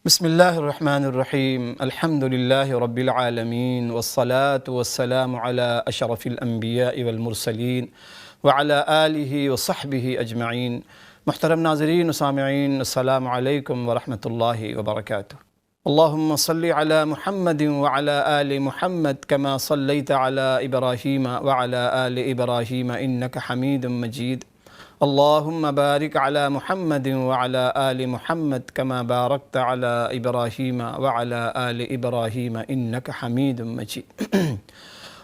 بسم اللہ الرحمن الرحیم الحمد للہ رب العالمین والصلاة والسلام علی اشرف الانبیاء والمرسلین وعلی آلہ وصحبہ اجمعین۔ محترم ناظرین و سامعین، السلام علیکم ورحمۃ اللہ وبرکاتہ۔ اللہم صلی علی محمد وعلی آل محمد کما صلیت علی ابراہیم وعلی آل ابراہیم انک حمید مجید۔ اللہم بارک علی محمد وعلی آل محمد کما بارکت علی ابراہیم وعلی آل ابراہیم انک حمید مجید۔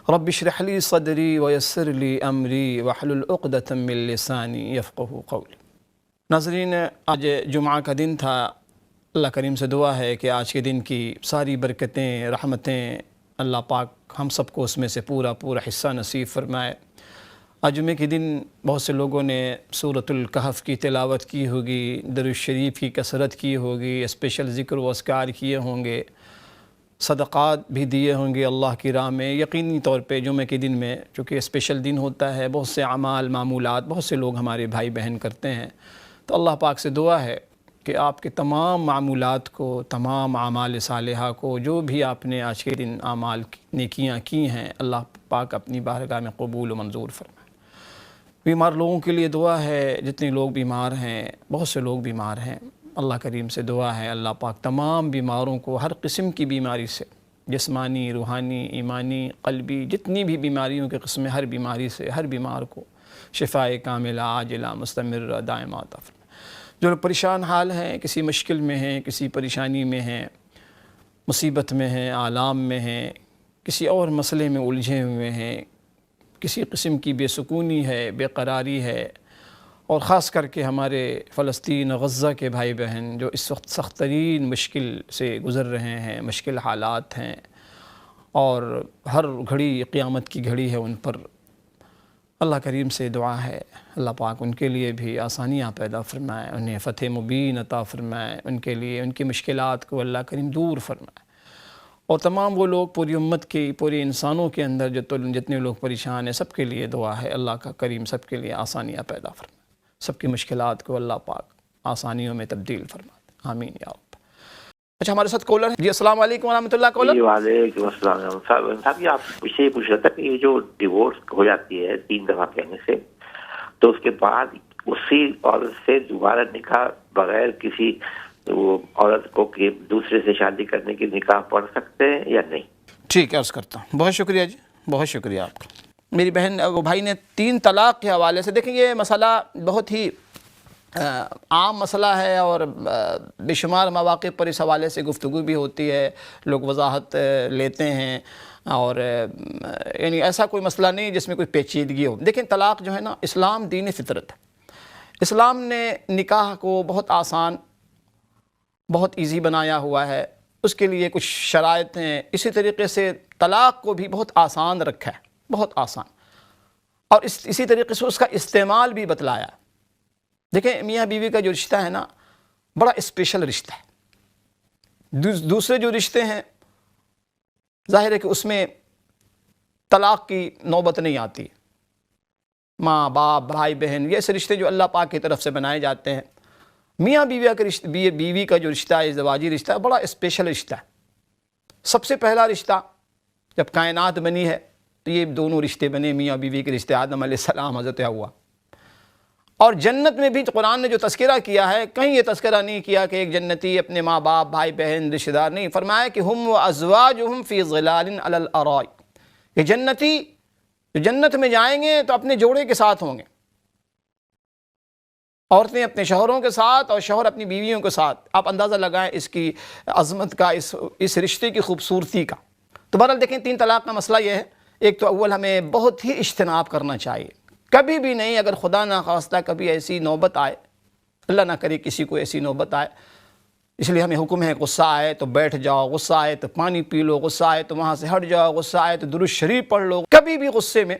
رب اشرح لی صدری ویسر لی امری واحلل عقدۃ من لسانی یفقہوا قولی۔ ناظرین، آج جمعہ کا دن تھا۔ اللہ کریم سے دعا ہے کہ آج کے دن کی ساری برکتیں، رحمتیں اللہ پاک ہم سب کو اس میں سے پورا حصہ نصیب فرمائے۔ آج جمعے کے دن بہت سے لوگوں نے سورۃ الکہف کی تلاوت کی ہوگی، درود شریف کی کثرت کی ہوگی، اسپیشل ذکر و اذکار کیے ہوں گے، صدقات بھی دیے ہوں گے اللہ کی راہ میں۔ یقینی طور پہ جمعے کے دن میں چونکہ اسپیشل دن ہوتا ہے، بہت سے اعمال معمولات بہت سے لوگ ہمارے بھائی بہن کرتے ہیں، تو اللہ پاک سے دعا ہے کہ آپ کے تمام معمولات کو، تمام اعمال صالحہ کو، جو بھی آپ نے آج کے دن اعمال نیکیاں کی ہیں، اللہ پاک اپنی بارگاہ میں قبول و منظور فرمائے۔ بیمار لوگوں کے لیے دعا ہے، جتنے لوگ بیمار ہیں، بہت سے لوگ بیمار ہیں، اللہ کریم سے دعا ہے اللہ پاک تمام بیماروں کو ہر قسم کی بیماری سے، جسمانی، روحانی، ایمانی، قلبی، جتنی بھی بیماریوں کے قسم، ہر بیماری سے ہر بیمار کو شفائے کاملہ عاجلہ مستمرہ دائمہ عطا فرمائے۔ جو لوگ پریشان حال ہیں، کسی مشکل میں ہیں، کسی پریشانی میں ہیں، مصیبت میں ہیں، آلام میں ہیں، کسی اور مسئلے میں الجھے ہوئے ہیں، کسی قسم کی بے سکونی ہے، بے قراری ہے، اور خاص کر کے ہمارے فلسطین غزہ کے بھائی بہن جو اس وقت سخت ترین مشکل سے گزر رہے ہیں، مشکل حالات ہیں، اور ہر گھڑی قیامت کی گھڑی ہے ان پر۔ اللہ کریم سے دعا ہے اللہ پاک ان کے لیے بھی آسانیاں پیدا فرمائے، انہیں فتح مبین عطا فرمائے، ان کے لیے ان کی مشکلات کو اللہ کریم دور فرمائے، اور تمام وہ لوگ پوری امت کی، پورے انسانوں کے اندر جتنے لوگ پریشان ہیں، سب کے لیے دعا ہے اللہ کا کریم سب کے لیے آسانیاں پیدا فرمائے، سب کی مشکلات کو اللہ پاک آسانیوں میں تبدیل فرمائے، آمین یا رب۔ اچھا، ہمارے ساتھ کالر ہے جی۔ السلام علیکم ورحمۃ اللہ۔ کالر جی وعلیکم السلام۔ صاحب یہ آپ سے یہ پوچھ رہا تھا کہ یہ جو ڈیورس ہو جاتی ہے 3 دفعہ کہنے سے، تو اس کے بعد اسی عورت سے دوبارہ نکاح بغیر کسی وہ عورت کو کہ دوسرے سے شادی کرنے کی نکاح پڑھ سکتے ہیں یا نہیں؟ ٹھیک ہے، عرض کرتا ہوں۔ بہت شکریہ جی، بہت شکریہ آپ کا۔ میری بہن وہ بھائی نے 3 طلاق کے حوالے سے، دیکھیں یہ مسئلہ بہت ہی عام مسئلہ ہے، اور بے شمار مواقع پر اس حوالے سے گفتگو بھی ہوتی ہے، لوگ وضاحت لیتے ہیں، اور یعنی ایسا کوئی مسئلہ نہیں جس میں کوئی پیچیدگی ہو۔ دیکھیں طلاق جو ہے نا، اسلام دین فطرت ہے۔ اسلام نے نکاح کو بہت آسان، بہت ایزی بنایا ہوا ہے، اس کے لیے کچھ شرائط ہیں۔ اسی طریقے سے طلاق کو بھی بہت آسان رکھا ہے، بہت آسان، اور اسی طریقے سے اس کا استعمال بھی بتلایا ہے۔ دیکھیں میاں بیوی کا جو رشتہ ہے نا، بڑا اسپیشل رشتہ ہے۔ دوسرے جو رشتے ہیں ظاہر ہے کہ اس میں طلاق کی نوبت نہیں آتی، ماں باپ بھائی بہن، یہ ایسے رشتے جو اللہ پاک کی طرف سے بنائے جاتے ہیں۔ میاں بیوی کا جو رشتہ ہے، ازدواجی رشتہ ہے، بڑا اسپیشل رشتہ ہے۔ سب سے پہلا رشتہ جب کائنات بنی ہے تو یہ دونوں رشتے بنے، میاں بیوی کے رشتے، آدم علیہ السلام، حضرت حوا۔ اور جنت میں بھی قرآن نے جو تذکرہ کیا ہے، کہیں یہ تذکرہ نہیں کیا کہ ایک جنتی اپنے ماں باپ بھائی بہن رشتہ دار، نہیں، فرمایا کہ ہم وازواجہم فی ظلال علی الارائک، کہ جنتی جو جنت میں جائیں گے تو اپنے جوڑے کے ساتھ ہوں گے، عورتیں اپنے شوہروں کے ساتھ اور شوہر اپنی بیویوں کے ساتھ۔ آپ اندازہ لگائیں اس کی عظمت کا، اس رشتے کی خوبصورتی کا۔ تو بہرحال دیکھیں 3 طلاق کا مسئلہ یہ ہے، ایک تو اول ہمیں بہت ہی اجتناب کرنا چاہیے، کبھی بھی نہیں، اگر خدا نخواستہ کبھی ایسی نوبت آئے، اللہ نہ کرے کسی کو ایسی نوبت آئے، اس لیے ہمیں حکم ہے غصہ آئے تو بیٹھ جاؤ، غصہ آئے تو پانی پی لو، غصہ آئے تو وہاں سے ہٹ جاؤ، غصہ آئے تو درود شریف پڑھ لو۔ کبھی بھی غصے میں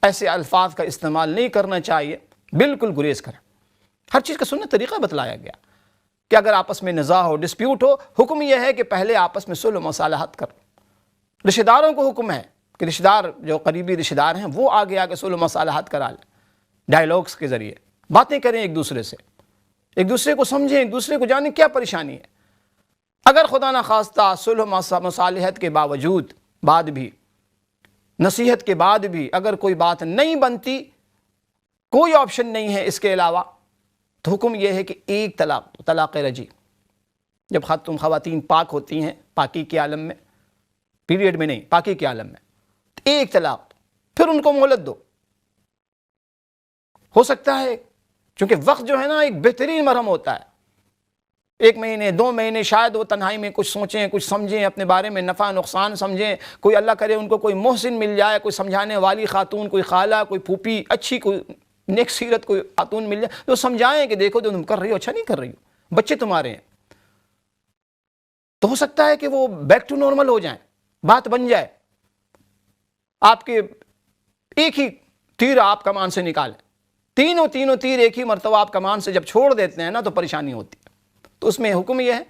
ایسے الفاظ کا استعمال نہیں کرنا چاہیے، بالکل گریز کریں۔ ہر چیز کا سنت طریقہ بتلایا گیا کہ اگر آپس میں نزاع ہو، ڈسپیوٹ ہو، حکم یہ ہے کہ پہلے آپس میں صلح و مصالحت کرو۔ رشتہ داروں کو حکم ہے کہ رشتہ دار جو قریبی رشتہ دار ہیں وہ آگے صلح و مصالحت کرا لیں، ڈائیلاگس کے ذریعے باتیں کریں، ایک دوسرے سے، ایک دوسرے کو سمجھیں، ایک دوسرے کو جانیں کیا پریشانی ہے۔ اگر خدا نخواستہ صلح مصالحت کے باوجود بعد بھی، نصیحت کے بعد بھی اگر کوئی بات نہیں بنتی، کوئی آپشن نہیں ہے اس کے علاوہ، تو حکم یہ ہے کہ ایک طلاق، طلاق رجعی. جب تم خواتین پاک ہوتی ہیں، پاکی کے عالم میں، پیریڈ میں نہیں، پاکی کے عالم میں، ایک طلاق، پھر ان کو مہلت دو. ہو سکتا ہے چونکہ وقت جو ہے نا ایک بہترین مرہم ہوتا ہے، 1 مہینے 2 مہینے شاید وہ تنہائی میں کچھ سوچیں، کچھ سمجھیں، اپنے بارے میں نفع نقصان سمجھیں. کوئی اللہ کرے ان کو کوئی محسن مل جائے، کوئی سمجھانے والی خاتون، کوئی خالہ، کوئی پھوپھی اچھی، کوئی نیک سیرت کوئی خاتون مل جائے تو سمجھائیں کہ دیکھو جو تم کر رہی ہو اچھا نہیں کر رہی ہو، بچے تمہارے ہیں. تو ہو سکتا ہے کہ وہ بیک ٹو نارمل ہو جائیں، بات بن جائے، آپ کے ایک ہی تیر آپ کمان سے نکالیں. تینوں تیر ایک ہی مرتبہ آپ کمان سے جب چھوڑ دیتے ہیں نا تو پریشانی ہوتی ہے. تو اس میں حکم یہ ہے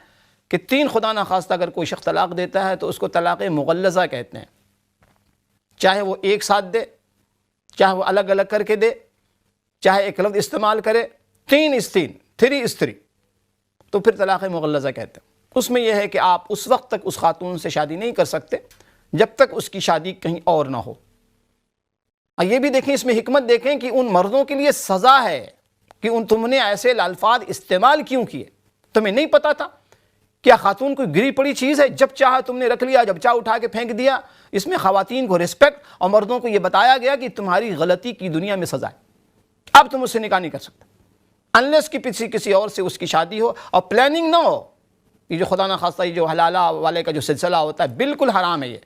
کہ 3 خدا نخواستہ اگر کوئی شخص طلاق دیتا ہے تو اس کو طلاق مغلظہ کہتے ہیں. چاہے وہ ایک ساتھ دے، چاہے وہ الگ الگ کر کے دے، چاہے ایک لفظ استعمال کرے، 3 is 3، 3 is 3، تو پھر طلاق مغلظہ کہتے ہیں. اس میں یہ ہے کہ آپ اس وقت تک اس خاتون سے شادی نہیں کر سکتے جب تک اس کی شادی کہیں اور نہ ہو. یہ بھی دیکھیں، اس میں حکمت دیکھیں کہ ان مردوں کے لیے سزا ہے کہ تم نے ایسے الفاظ استعمال کیوں کیے. تمہیں نہیں پتا تھا کیا خاتون کوئی گری پڑی چیز ہے، جب چاہا تم نے رکھ لیا، جب چاہا اٹھا کے پھینک دیا. اس میں خواتین کو رسپیکٹ اور مردوں کو یہ بتایا گیا کہ تمہاری غلطی کی دنیا میں سزا ہے، اب تم اس سے نکاح نہیں کر سکتے انلیس کہ کسی اور سے اس کی شادی ہو اور پلاننگ نہ ہو. یہ جو خدا نخواستہ یہ جو حلالہ والے کا جو سلسلہ ہوتا ہے بالکل حرام ہے. یہ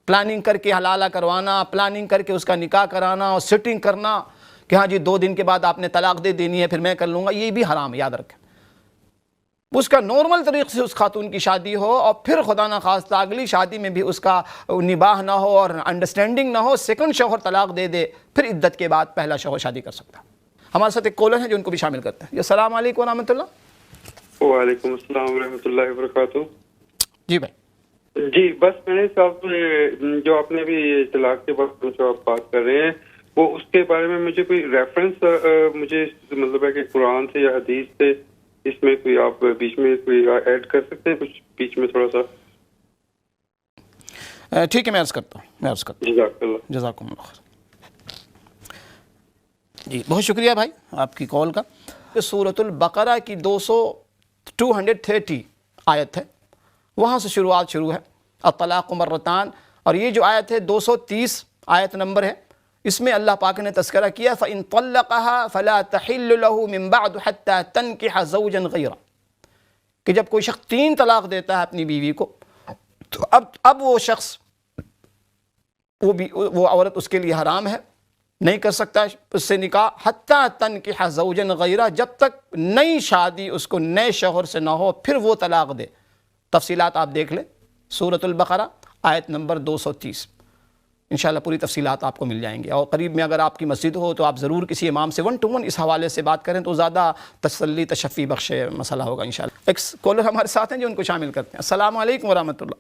پلاننگ کر کے حلالہ کروانا، پلاننگ کر کے اس کا نکاح کرانا اور سٹنگ کرنا کہ ہاں جی 2 دن کے بعد آپ نے طلاق دے دینی ہے پھر میں کر لوں گا، یہ بھی حرام ہے، یاد رکھیں. اس کا نارمل طریقے سے اس خاتون کی شادی ہو اور پھر خدا نخواستہ اگلی شادی میں بھی اس کا نباہ نہ ہو اور انڈرسٹینڈنگ نہ ہو، سیکنڈ شوہر طلاق دے دے، پھر عدت کے بعد پہلا شوہر شادی کر سکتا. ہمارے ساتھ ایک کالر ہے جو ان کو بھی شامل کرتے ہیں. السلام علیکم ورحمۃ اللہ. وعلیکم السلام ورحمۃ اللہ وبرکاتہ. جی بھائی. جی بس میں نے صاحب جو آپ نے بھی طلاق کے بعد جو آپ بات کر رہے ہیں وہ اس کے بارے میں مجھے کوئی ریفرنس مجھے مطلب ہے کہ قرآن سے یا حدیث سے اس میں کوئی آپ بیچ میں کوئی ایڈ کر سکتے ہیں کچھ بیچ میں تھوڑا سا؟ ٹھیک ہے میں عرض کرتا ہوں. جزاک اللہ. جزاکم اللہ خیر. جی بہت شکریہ بھائی آپ کی کال کا. سورۃ البقرہ کی 230 آیت ہے، وہاں سے شروع ہے الطلاق مرتان. اور یہ جو آیت ہے 230 آیت نمبر ہے، اس میں اللہ پاک نے تذکرہ کیا فَإِن طَلَّقَهَا فَلَا تَحِلُّ لَهُ مِن بَعْدُ حَتَّى تَنْكِحَ زَوْجًا غَيْرَهُ. کہ جب کوئی شخص 3 طلاق دیتا ہے اپنی بیوی کو تو اب وہ شخص وہ عورت اس کے لیے حرام ہے، نہیں کر سکتا اس سے نکاح حتیٰ تنکح زوجا غیرہ، جب تک نئی شادی اس کو نئے شوہر سے نہ ہو پھر وہ طلاق دے. تفصیلات آپ دیکھ لیں سورۃ البقرہ آیت نمبر 230. انشاءاللہ پوری تفصیلات آپ کو مل جائیں گے. اور قریب میں اگر آپ کی مسجد ہو تو آپ ضرور کسی امام سے 1 to 1 اس حوالے سے بات کریں تو زیادہ تسلی تشفی بخش مسئلہ ہوگا انشاءاللہ. ایک کالر ہمارے ساتھ ہیں جو ان کو شامل کرتے ہیں. السلام علیکم ورحمۃ اللہ.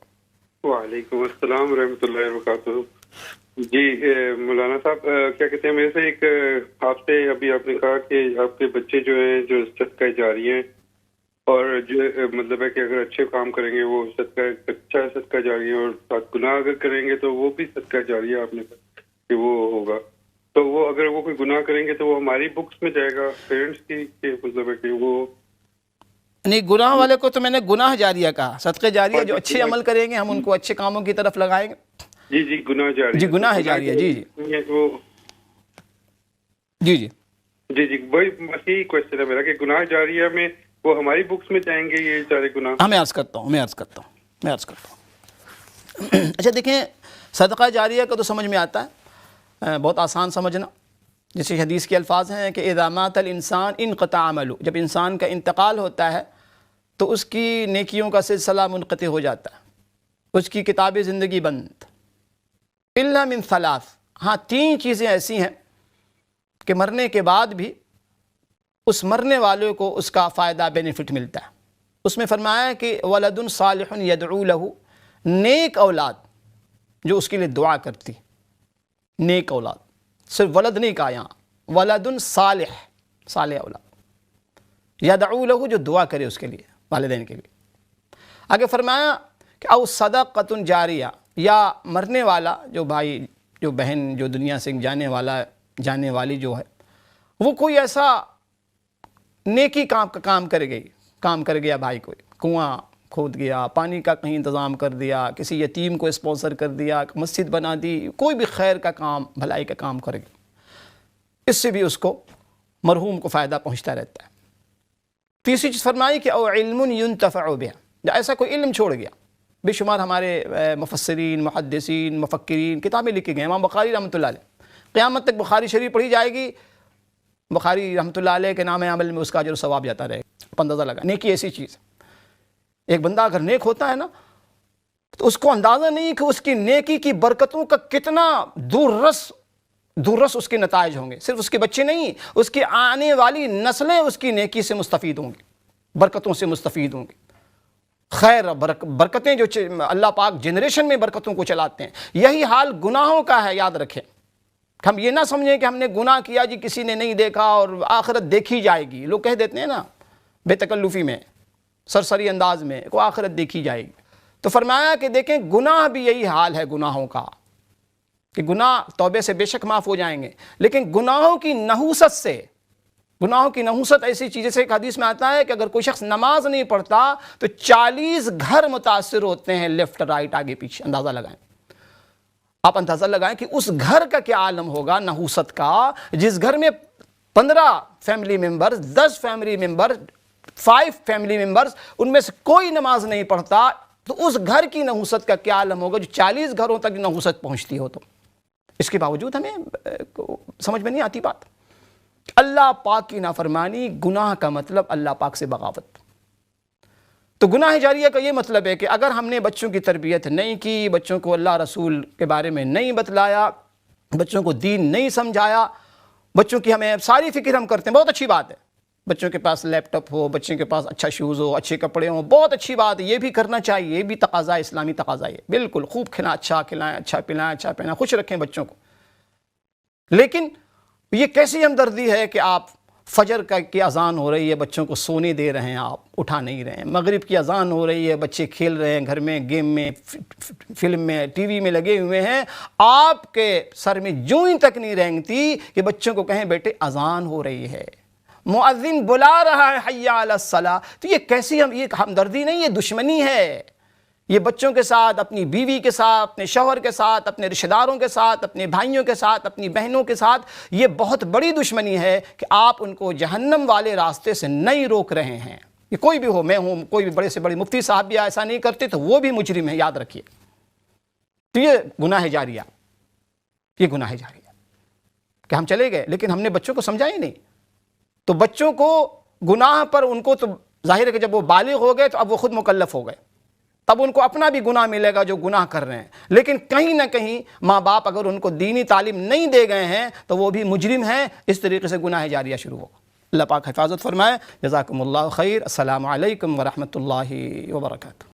وعلیکم السلام ورحمۃ اللہ وبرکاتہ. جی مولانا صاحب کیا کہتے ہیں، میرے سے ایک آپ سے ابھی آپ نے کہا کہ آپ کے بچے جو ہیں جو صدقہ جاریہ ہیں اور جو مطلب ہے کہ اگر اچھے کام کریں گے وہ اچھا صدقہ جاریہ اور ساتھ گناہ اگر کریں گے تو وہ بھی صدقہ جاریہ آپ نے کہا کہ وہ ہوگا. تو وہ اگر وہ کوئی گناہ کریں گے تو وہ ہماری بکس میں جائے گا پیرنٹس کی کہ مطلب ہے کہ وہ نہیں، گناہ والے کو تو میں نے گناہ جاریہ کہا. صدقہ جاریہ جو اچھے عمل کریں گے ہم ان کو اچھے کاموں کی طرف لگائیں گے. جی گناہ جاریہ. جی گناہ جاریہ. جی وہی بس یہی کوشچن ہے میرا کہ گناہ جاریہ میں وہ ہماری بکس میں جائیں گے یہ سارے گناہ؟ میں عرض کرتا ہوں. اچھا دیکھیں، صدقہ جاریہ کا تو سمجھ میں آتا ہے، بہت آسان سمجھنا. جیسے حدیث کے الفاظ ہیں کہ اذا مات الانسان انقطع عملہ، جب انسان کا انتقال ہوتا ہے تو اس کی نیکیوں کا سلسلہ منقطع ہو جاتا ہے، اس کی کتاب زندگی بند. الا من 3، ہاں 3 چیزیں ایسی ہیں کہ مرنے کے بعد بھی اس مرنے والے کو اس کا فائدہ بینیفٹ ملتا ہے. اس میں فرمایا کہ ولد صالح یدعو لہ، نیک اولاد جو اس کے لیے دعا کرتی. نیک اولاد، صرف ولد نہیں کہا یہاں، ولد صالح اولاد، یدعو لہ جو دعا کرے اس کے لیے، والدین کے لیے. آگے فرمایا کہ او صدقۃ جاریہ، یا مرنے والا جو بھائی جو بہن جو دنیا سے جانے والی جو ہے وہ کوئی ایسا نیکی کام کر گیا بھائی، کوئی کنواں کھود گیا، پانی کا کہیں انتظام کر دیا، کسی یتیم کو اسپانسر کر دیا، مسجد بنا دی، کوئی بھی خیر کا کام بھلائی کا کام کرے گا، اس سے بھی اس کو مرحوم کو فائدہ پہنچتا رہتا ہے۔ تیسری چیز فرمائی کہ او علم ينتفع بہ، ایسا کوئی علم چھوڑ گیا۔ بے شمار ہمارے مفسرین، محدثین، مفکرین کتابیں لکھی گئے، امام بخاری رحمۃ اللہ علیہ، قیامت تک بخاری شریف پڑھی جائے گی، بخاری رحمۃ اللہ علیہ کے نام عمل میں اس کا اجر و ثواب جاتا رہے گا۔ آپ اندازہ لگا، نیکی ایسی چیز، ایک بندہ اگر نیک ہوتا ہے نا تو اس کو اندازہ نہیں کہ اس کی نیکی کی برکتوں کا کتنا دور رس اس کے نتائج ہوں گے۔ صرف اس کے بچے نہیں، اس کی آنے والی نسلیں اس کی نیکی سے مستفید ہوں گی، برکتوں سے مستفید ہوں گی۔ خیر برکتیں جو اللہ پاک جنریشن میں برکتوں کو چلاتے ہیں، یہی حال گناہوں کا ہے، یاد رکھیں۔ ہم یہ نہ سمجھیں کہ ہم نے گناہ کیا جی کسی نے نہیں دیکھا اور آخرت دیکھی جائے گی، لوگ کہہ دیتے ہیں نا بے تکلفی میں، سرسری انداز میں، کو آخرت دیکھی جائے گی۔ تو فرمایا کہ دیکھیں گناہ بھی یہی حال ہے گناہوں کا، کہ گناہ توبے سے بے شک معاف ہو جائیں گے، لیکن گناہوں کی نحوست ایسی چیز، جیسے ایک حدیث میں آتا ہے کہ اگر کوئی شخص نماز نہیں پڑھتا تو 40 گھر متاثر ہوتے ہیں، لیفٹ رائٹ آگے پیچھے۔ اندازہ لگائیں، آپ اندازہ لگائیں کہ اس گھر کا کیا عالم ہوگا نحوست کا، جس گھر میں 15 family member, 10 family member, 5 family members, ان میں سے کوئی نماز نہیں پڑھتا، تو اس گھر کی نحوست کا کیا عالم ہوگا جو 40 گھروں تک نحوست پہنچتی ہو۔ تو اس کے باوجود ہمیں سمجھ میں نہیں آتی بات۔ اللہ پاک کی نافرمانی، گناہ کا مطلب اللہ پاک سے بغاوت۔ تو گناہ جاریہ کا یہ مطلب ہے کہ اگر ہم نے بچوں کی تربیت نہیں کی، بچوں کو اللہ رسول کے بارے میں نہیں بتلایا، بچوں کو دین نہیں سمجھایا، بچوں کی ہمیں ساری فکر ہم کرتے ہیں، بہت اچھی بات ہے، بچوں کے پاس لیپ ٹاپ ہو، بچوں کے پاس اچھا شوز ہو، اچھے کپڑے ہوں، بہت اچھی بات ہے، یہ بھی کرنا چاہیے، یہ بھی تقاضا ہے، اسلامی تقاضا ہے، بالکل، خوب کھلائیں، اچھا کھلائیں، اچھا پلائیں، اچھا پہنائیں، خوش رکھیں بچوں کو۔ لیکن یہ کیسی ہمدردی ہے کہ آپ فجر کی اذان ہو رہی ہے، بچوں کو سونے دے رہے ہیں، آپ اٹھا نہیں رہے ہیں، مغرب کی اذان ہو رہی ہے، بچے کھیل رہے ہیں گھر میں، گیم میں، فلم میں، ٹی وی میں لگے ہوئے ہیں، آپ کے سر میں جوں ہی تک نہیں رینگتی کہ بچوں کو کہیں بیٹے اذان ہو رہی ہے، مؤذن بلا رہا ہے، حی علی الصلاۃ۔ تو یہ کیسی یہ ہمدردی نہیں، یہ دشمنی ہے۔ یہ بچوں کے ساتھ، اپنی بیوی کے ساتھ، اپنے شوہر کے ساتھ، اپنے رشتہ داروں کے ساتھ، اپنے بھائیوں کے ساتھ، اپنی بہنوں کے ساتھ، یہ بہت بڑی دشمنی ہے کہ آپ ان کو جہنم والے راستے سے نہیں روک رہے ہیں۔ یہ کوئی بھی ہو، میں ہوں، کوئی بھی بڑے سے بڑے مفتی صاحب بھی ایسا نہیں کرتے تو وہ بھی مجرم ہے، یاد رکھیے۔ تو یہ گناہ جاریہ، یہ گناہ جاریہ کہ ہم چلے گئے لیکن ہم نے بچوں کو سمجھا ہی نہیں۔ تو بچوں کو گناہ پر، ان کو تو ظاہر ہے کہ جب وہ بالغ ہو گئے تو اب وہ خود مکلف ہو گئے، تب ان کو اپنا بھی گناہ ملے گا جو گناہ کر رہے ہیں، لیکن کہیں نہ کہیں ماں باپ اگر ان کو دینی تعلیم نہیں دے گئے ہیں تو وہ بھی مجرم ہیں۔ اس طریقے سے گناہ جاریہ شروع ہوگا۔ اللہ پاک حفاظت فرمائے۔ جزاکم اللہ خیر۔ السلام علیکم ورحمۃ اللہ وبرکاتہ۔